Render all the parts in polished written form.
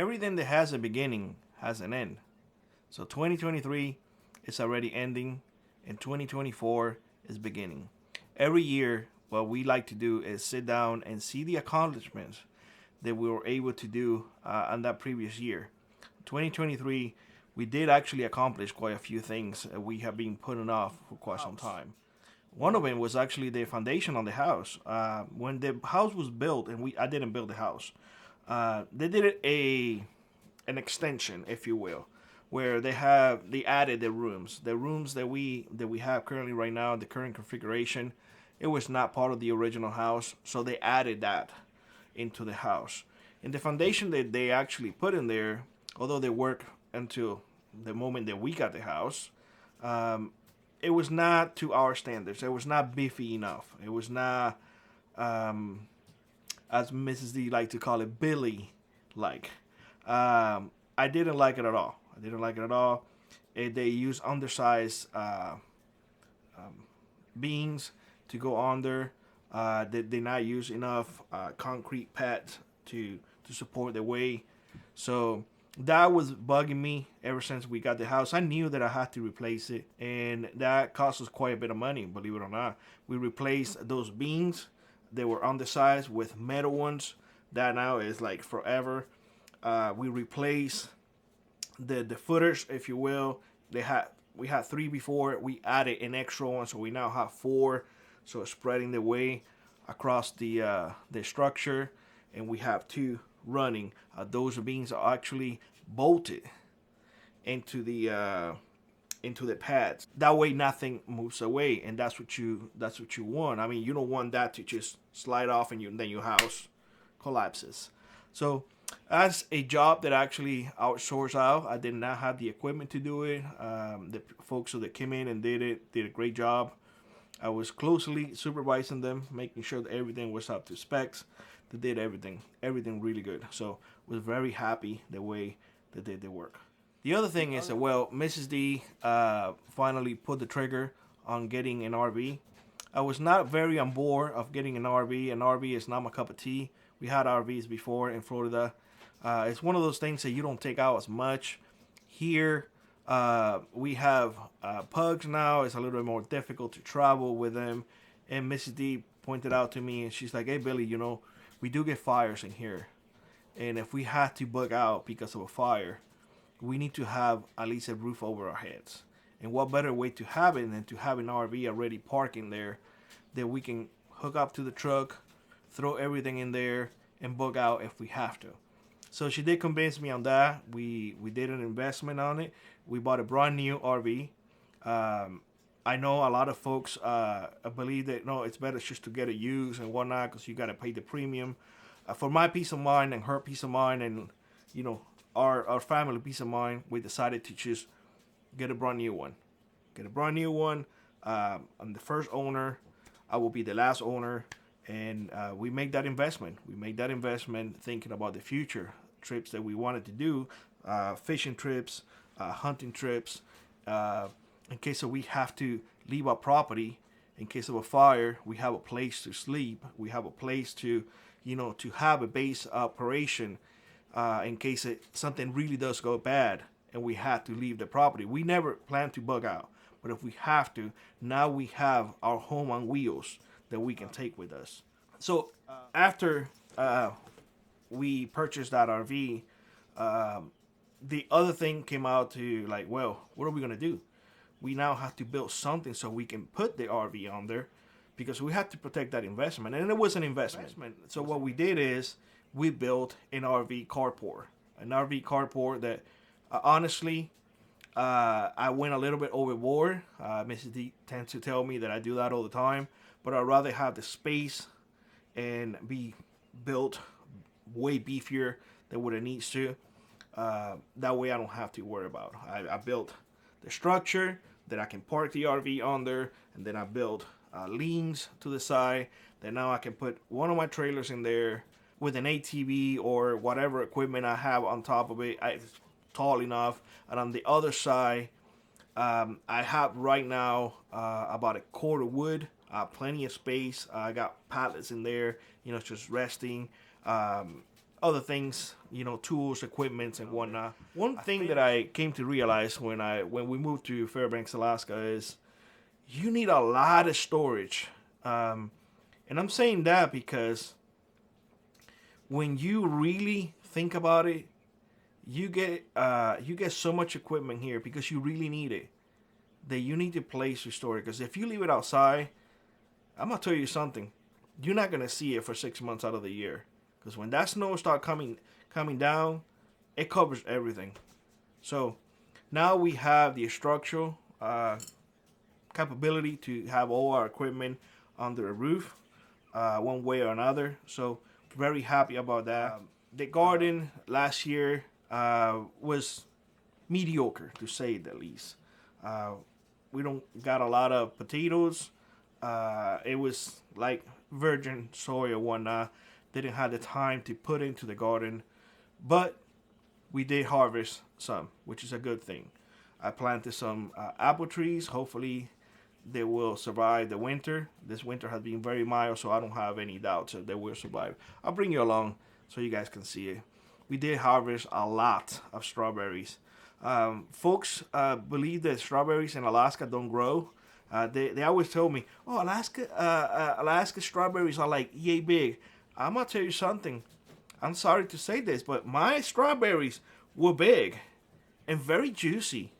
everything that has a beginning has an end. So 2023 is already ending, and 2024 is beginning. Every year, what we like to do is sit down and see the accomplishments that we were able to do on that previous year. 2023, we did actually accomplish quite a few things that we have been putting off for quite some time. One of them was actually the foundation on the house. When the house was built, and I didn't build the house, they did an extension, if you will, where they added the rooms that we have currently right now, the current configuration. It was not part of the original house, so they added that into the house. And the foundation that they actually put in there, although they worked until the moment that we got the house, it was not to our standards. It was not beefy enough. It was not, as Mrs. D like to call it, Billy like. I didn't like it at all. They used undersized beams to go under. They did not use enough concrete pads to support the weight. So that was bugging me ever since we got the house. I knew that I had to replace it, and that cost us quite a bit of money, believe it or not. We replaced those beams. They were undersized with metal ones. That now is like forever. We replaced the footers, if you will. We had 3 before. We added an extra one, so we now have 4. So it's spreading the weight across the structure, and we have 2 running. Those beams are actually bolted into the pads. That way, nothing moves away, and that's what you want. I mean, you don't want that to just slide off and then your house collapses. So that's a job that I actually outsourced out. I did not have the equipment to do it. The folks that came in and did a great job. I was closely supervising them, making sure that everything was up to specs. They did everything really good. So I was very happy the way that they did their work. The other thing is that, well, Mrs. D finally put the trigger on getting an RV. I was not very on board of getting an RV. An RV is not my cup of tea. We had RVs before in Florida. It's one of those things that you don't take out as much. Here, we have pugs now. It's a little bit more difficult to travel with them. And Mrs. D pointed out to me, and she's like, hey, Billy, we do get fires in here. And if we had to bug out because of a fire, we need to have at least a roof over our heads. And what better way to have it than to have an RV already parking there that we can hook up to the truck, throw everything in there, and bug out if we have to. So she did convince me on that. We did an investment on it. We bought a brand new RV. I know a lot of folks believe that, no, it's better just to get it used and whatnot because you got to pay the premium. For my peace of mind and her peace of mind and, our family peace of mind, we decided to just get a brand new one. I'm the first owner. I will be the last owner. And we made that investment. Thinking about the future trips that we wanted to do, fishing trips, hunting trips. In case we have to leave our property, in case of a fire, we have a place to sleep. We have a place to have a base operation in case something really does go bad and we have to leave the property. We never plan to bug out, but if we have to, now we have our home on wheels that we can take with us. So after we purchased that RV, the other thing came out to what are we going to do? We now have to build something so we can put the RV on there because we had to protect that investment. And it was an investment. So what we did is we built an RV carport. An RV carport that honestly, I went a little bit overboard. Mrs. D tends to tell me that I do that all the time. But I'd rather have the space and be built way beefier than what it needs to. That way I don't have to worry about. I built the structure that I can park the RV under, and then I built leans to the side that now I can put one of my trailers in there with an ATV or whatever equipment I have on top of it. It's tall enough. And on the other side, I have right now about a cord of wood. Plenty of space. I got pallets in there, just resting. other things, tools, equipment, and whatnot. One thing that I came to realize when we moved to Fairbanks, Alaska, is you need a lot of storage. And I'm saying that because when you really think about it, you get so much equipment here because you really need it, that you need a place to store it. Because if you leave it outside, I'm gonna tell you something, you're not gonna see it for 6 months out of the year. Because when that snow start coming down, it covers everything. So now we have the structural capability to have all our equipment under a roof, one way or another. So very happy about that. The garden last year was mediocre, to say the least. We don't got a lot of potatoes. It was like virgin soil or whatnot. Didn't have the time to put into the garden, but we did harvest some, which is a good thing. I planted some apple trees. Hopefully they will survive the winter. This winter has been very mild, so I don't have any doubts that they will survive. I'll bring you along so you guys can see it. We did harvest a lot of strawberries. Folks believe that strawberries in Alaska don't grow. They always tell me, oh, Alaska strawberries are like yay big. I'm going to tell you something. I'm sorry to say this, but my strawberries were big and very juicy.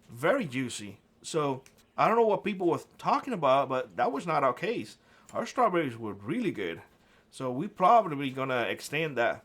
Very juicy. So I don't know what people were talking about, but that was not our case. Our strawberries were really good. So we probably going to extend that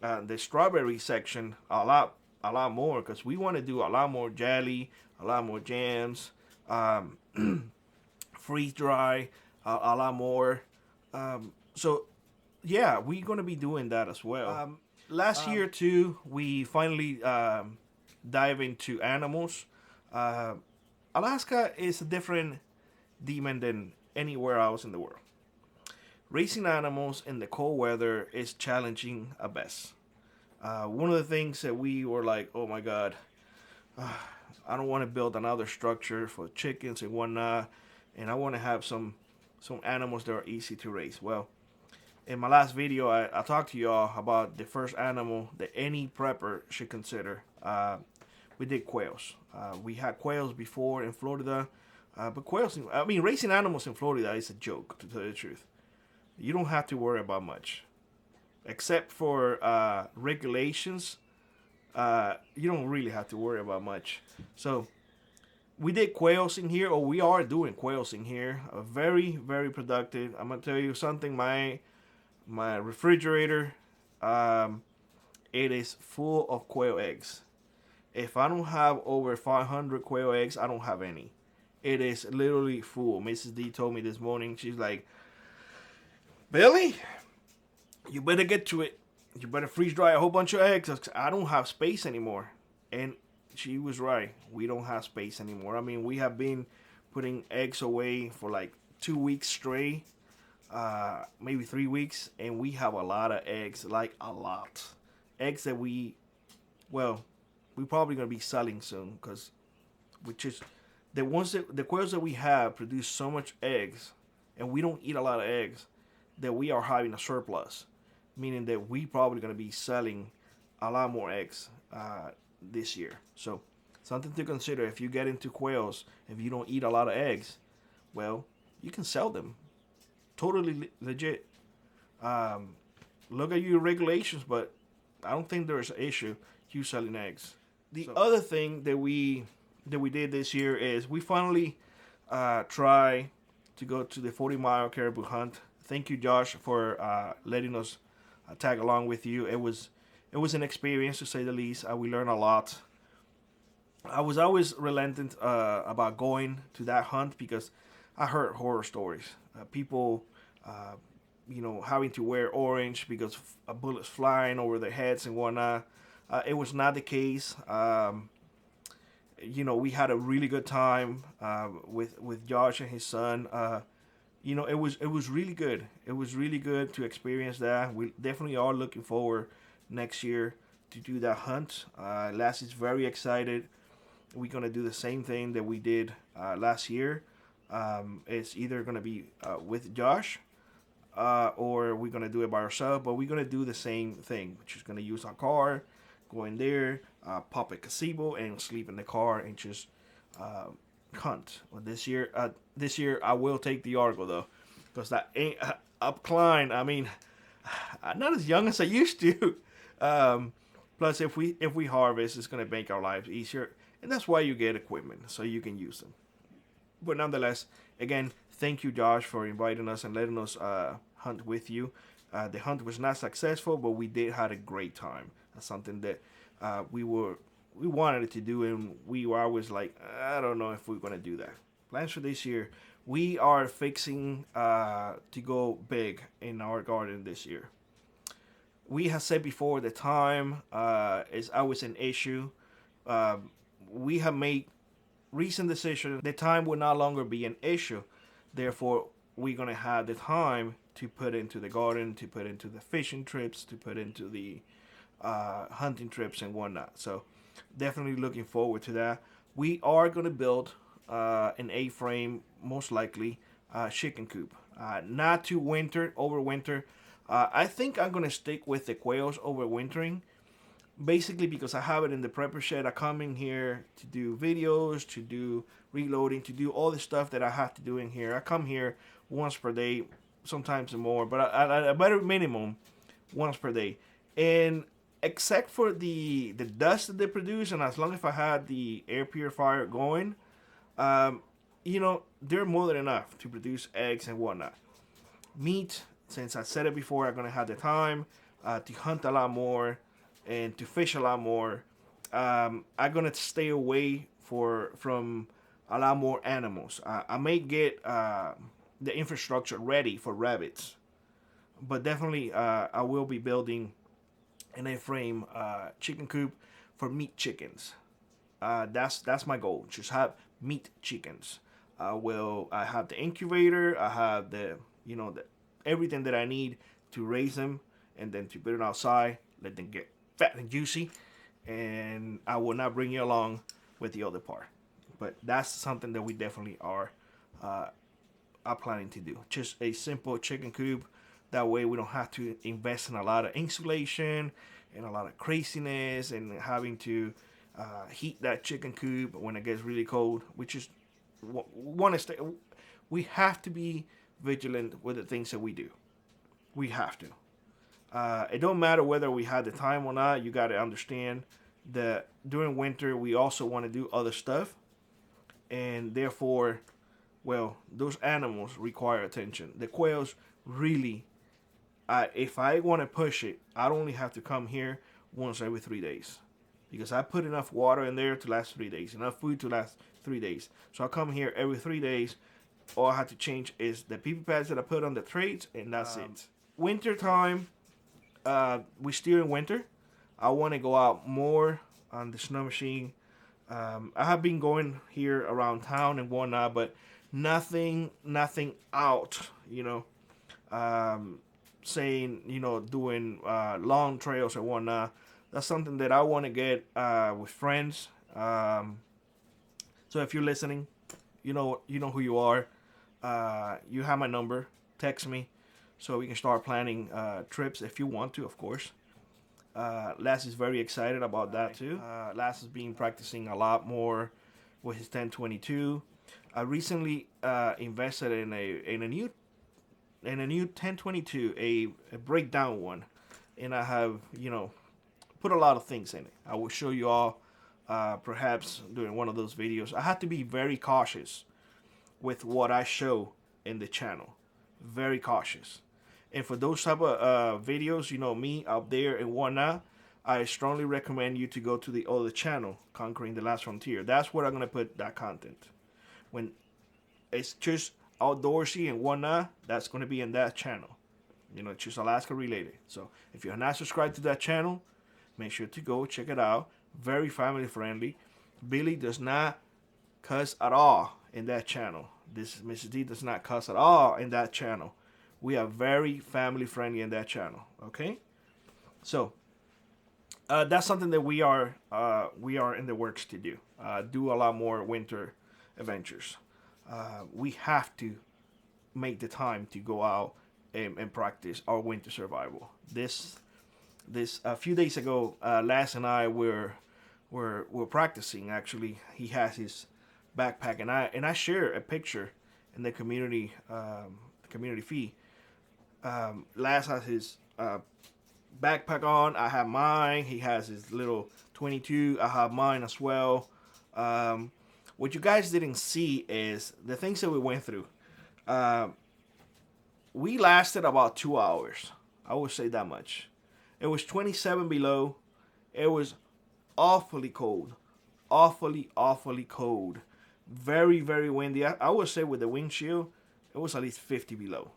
the strawberry section a lot more, because we want to do a lot more jelly, a lot more jams, freeze dry, a lot more. So yeah, we're going to be doing that as well. Last year too, we finally dive into animals. Alaska is a different demon than anywhere else in the world. Raising animals in the cold weather is challenging at best. One of the things that we were like, oh my God, I don't want to build another structure for chickens and whatnot, and I want to have some animals that are easy to raise. Well, in my last video, I talked to y'all about the first animal that any prepper should consider. We did quails. We had quails before in Florida, but raising animals in Florida is a joke, to tell you the truth. You don't have to worry about much. Except for regulations, you don't really have to worry about much. So we did quails in here, or we are doing quails in here. Very, very productive. I'm going to tell you something. My refrigerator, it is full of quail eggs. If I don't have over 500 quail eggs, I don't have any. It is literally full. Mrs. D told me this morning, she's like, Billy, you better get to it. You better freeze dry a whole bunch of eggs. I don't have space anymore. And she was right. We don't have space anymore. I mean, we have been putting eggs away for like 2 weeks straight, maybe 3 weeks, and we have a lot of eggs, like a lot. Eggs that we're probably going to be selling soon, because the quails that we have produce so much eggs, and we don't eat a lot of eggs, that we are having a surplus, meaning that we probably going to be selling a lot more eggs this year. So something to consider if you get into quails. If you don't eat a lot of eggs, well, you can sell them. Totally legit. Look at your regulations, but I don't think there's an issue you selling eggs. The other thing that we did this year is we finally try to go to the 40-mile Caribou Hunt. Thank you, Josh, for letting us tag along with you. It was an experience, to say the least. We learned a lot. I was always reluctant about going to that hunt because I heard horror stories. People, having to wear orange because bullets flying over their heads and whatnot. It was not the case. We had a really good time with Josh and his son. It was really good. It was really good to experience that. We definitely are looking forward next year to do that hunt. Les is very excited. We're going to do the same thing that we did last year. It's either going to be with Josh or we're gonna do it by ourselves. But we're gonna do the same thing, which is gonna use our car, go in there, pop a gazebo, and sleep in the car and just hunt. Well, this year I will take the Argo though, because that ain't up climb. I mean, I'm not as young as I used to. Plus, if we harvest, it's gonna make our lives easier, and that's why you get equipment so you can use them. But nonetheless, again, thank you, Josh, for inviting us and letting us hunt with you. The hunt was not successful, but we did had a great time. That's something that we wanted to do, and we were always like, I don't know if we're gonna do that. Plans for this year, we are fixing to go big in our garden this year. We have said before the time is always an issue. We have made recent decision. The time will no longer be an issue. Therefore, we're gonna have the time to put into the garden, to put into the fishing trips, to put into the hunting trips and whatnot. So, definitely looking forward to that. We are gonna build an A-frame, most likely chicken coop. Not to overwinter. I think I'm gonna stick with the quails overwintering, basically because I have it in the prepper shed. I come in here to do videos, to do reloading, to do all the stuff that I have to do in here. I come here once per day, sometimes more, but at a better minimum, once per day. And except for the dust that they produce, and as long as I had the air purifier going, they're more than enough to produce eggs and whatnot. Meat, since I said it before, I'm gonna have the time to hunt a lot more and to fish a lot more. I'm gonna stay away from a lot more animals. I may get the infrastructure ready for rabbits, but definitely I will be building an A-frame chicken coop for meat chickens. That's my goal. Just have meat chickens. I have the incubator. I have the everything that I need to raise them, and then to put it outside, let them get fat and juicy, and I will not bring you along with the other part. But that's something that we definitely are planning to do. Just a simple chicken coop. That way we don't have to invest in a lot of insulation and a lot of craziness and having to heat that chicken coop when it gets really cold. We have to be vigilant with the things that we do. We have to. It don't matter whether we had the time or not. You got to understand that during winter we also want to do other stuff, and therefore, well, those animals require attention. The quails really, if I want to push it, I'd only have to come here once every 3 days, because I put enough water in there to last 3 days, enough food to last 3 days. So I come here every 3 days. All I have to change is the pee pads that I put on the trays, and that's it. Winter time, we're still in winter. I want to go out more on the snow machine. I have been going here around town and whatnot, but nothing out, saying, doing long trails or whatnot. That's something that I want to get with friends. So if you're listening, you know who you are. You have my number. Text me so we can start planning trips if you want to, of course. Lass is very excited about that too. Lass has been practicing a lot more with his 1022. I recently invested in a new 1022, a breakdown one, and I have put a lot of things in it. I will show you all perhaps during one of those videos. I have to be very cautious with what I show in the channel. Very cautious. And for those type of videos, me out there and whatnot, I strongly recommend you to go to the other channel, Conquering the Last Frontier. That's where I'm going to put that content. When it's just outdoorsy and whatnot, that's going to be in that channel. It's just Alaska related. So if you're not subscribed to that channel, make sure to go check it out. Very family friendly. Billy does not cuss at all in that channel. This Mrs. D does not cuss at all in that channel. We are very family friendly in that channel. Okay, so that's something that we are in the works to do. Do a lot more winter adventures. We have to make the time to go out and practice our winter survival. This a few days ago, Laz and I were practicing. Actually, he has his backpack, and I share a picture in the community feed. Laz has his backpack on. I have mine. He has his little 22. I have mine as well. What you guys didn't see is the things that we went through. We lasted about 2 hours. I would say that much. It was 27 below. It was awfully cold. Awfully cold. Very, very windy. I would say with the windshield, it was at least 50 below.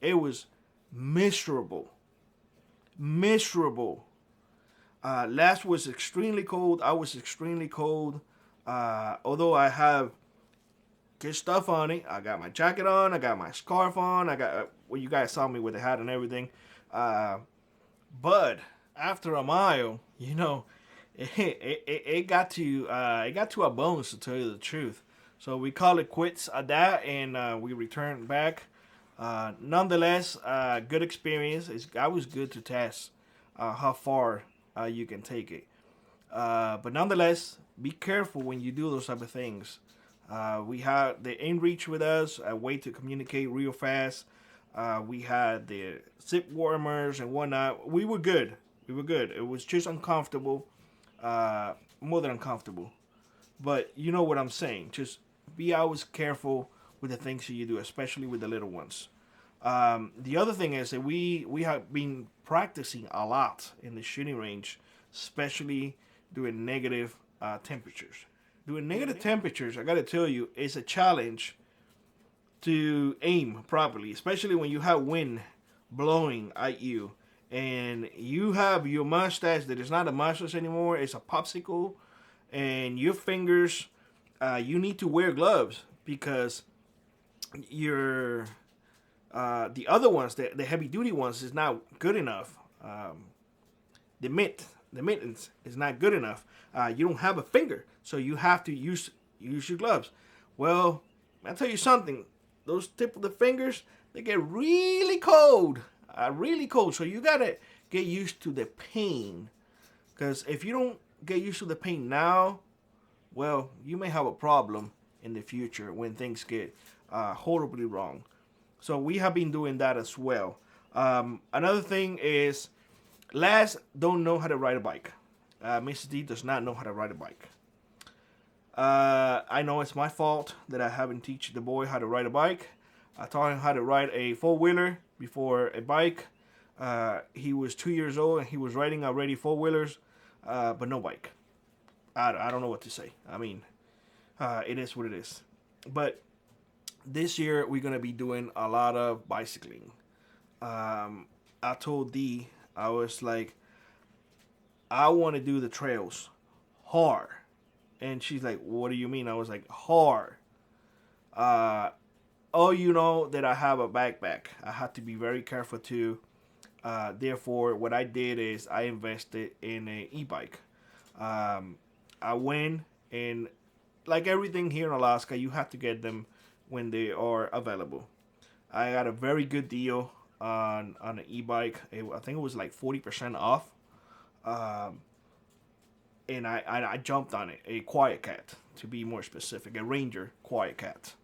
It was miserable. Miserable. Last was extremely cold. I was extremely cold. Although I have good stuff on it. I got my jacket on. I got my scarf on. I got well, you guys saw me with the hat and everything. But after a mile, it got to our bones, to tell you the truth. So we call it quits at that, and we returned back. Nonetheless, good experience. I was good to test how far you can take it. But nonetheless, be careful when you do those type of things. We had the InReach with us, a way to communicate real fast. We had the zip warmers and whatnot. We were good. It was just uncomfortable, more than uncomfortable. But you know what I'm saying. Just be always careful with the things that you do, especially with the little ones. The other thing is that we have been practicing a lot in the shooting range, especially doing negative temperatures. Doing negative temperatures, I gotta tell you, is a challenge to aim properly, especially when you have wind blowing at you and you have your mustache that is not a mustache anymore, it's a popsicle, and your fingers, you need to wear gloves because your the other ones, the heavy duty ones, is not good enough. The mittens is not good enough. You don't have a finger, so you have to use your gloves. Well, I'll tell you something. Those tip of the fingers, they get really cold, really cold. So you gotta get used to the pain, because if you don't get used to the pain now, well, you may have a problem in the future when things get horribly wrong. So we have been doing that as well. Another thing is, Laz don't know how to ride a bike. Mrs. D does not know how to ride a bike. I know it's my fault that I haven't teach the boy how to ride a bike. I taught him how to ride a four-wheeler before a bike. He was 2 years old and he was riding already four-wheelers, but no bike. I don't know what to say. I mean, it is what it is. But this year we're gonna be doing a lot of bicycling. I told D, I was like, I want to do the trails hard. And she's like, what do you mean? I was like, hard. Oh, you know that I have a backpack. I have to be very careful too. Therefore, what I did is I invested in an e-bike. I went, and like everything here in Alaska, you have to get them when they are available. I got a very good deal on an e-bike. I think it was like 40% off. And I jumped on it, a Quiet Cat, to be more specific, a Ranger Quiet Cat.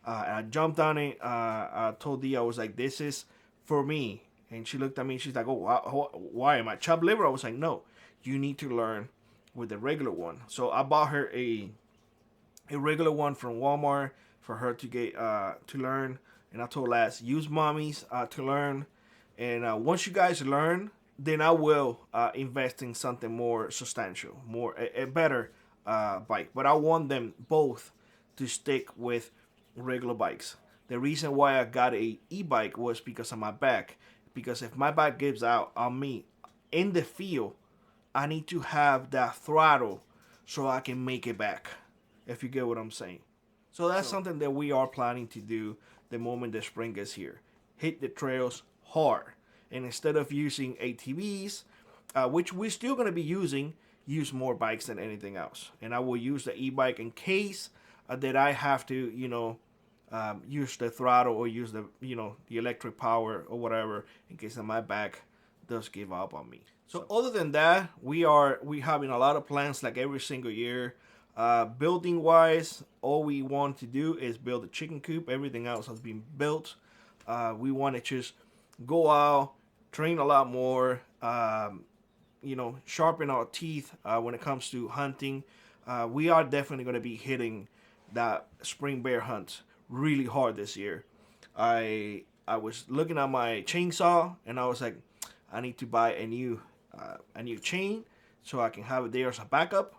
And I jumped on it. I told Dee, I was like, this is for me. And she looked at me, she's like, oh, why am I chopped liver? I was like, no, you need to learn with the regular one. So I bought her a regular one from Walmart for her to get to learn. And I told Laz, use mommies to learn. And once you guys learn, then I will invest in something more substantial, a better bike. But I want them both to stick with regular bikes. The reason why I got a e-bike was because of my back. Because if my back gives out on me in the field, I need to have that throttle so I can make it back, if you get what I'm saying. So that's something that we are planning to do the moment the spring gets here. Hit the trails hard. And instead of using ATVs, which we're still going to be using, use more bikes than anything else. And I will use the e-bike in case that I have to, use the throttle or use the the electric power or whatever in case that my back does give up on me. So other than that, we having a lot of plans like every single year. Building wise, all we want to do is build a chicken coop. Everything else has been built. We want to just go out, train a lot more, sharpen our teeth when it comes to hunting. We are definitely going to be hitting that spring bear hunt really hard this year. I was looking at my chainsaw and I was like, I need to buy a new chain so I can have it there as a backup.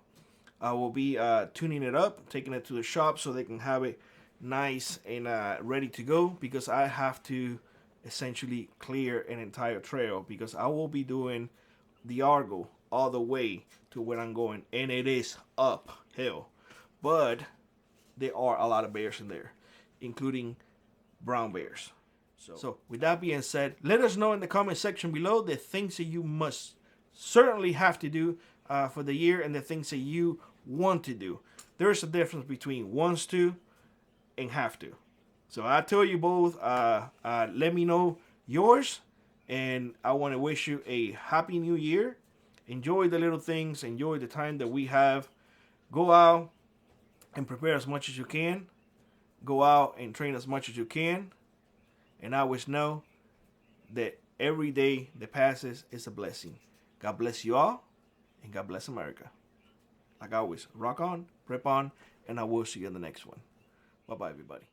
I will be tuning it up, taking it to the shop so they can have it nice and ready to go, because I have to essentially clear an entire trail because I will be doing the Argo all the way to where I'm going, and it is uphill, but there are a lot of bears in there, including brown bears. So with that being said, let us know in the comment section below the things that you must certainly have to do for the year and the things that you want to do. There's a difference between wants to and have to. So I tell you both, let me know yours, and I want to wish you a happy new year. Enjoy the little things, enjoy the time that we have. Go out and prepare as much as you can. Go out and train as much as you can. And I always know that every day that passes is a blessing. God bless you all, and God bless America. Like always, rock on, prep on, and I will see you in the next one. Bye-bye, everybody.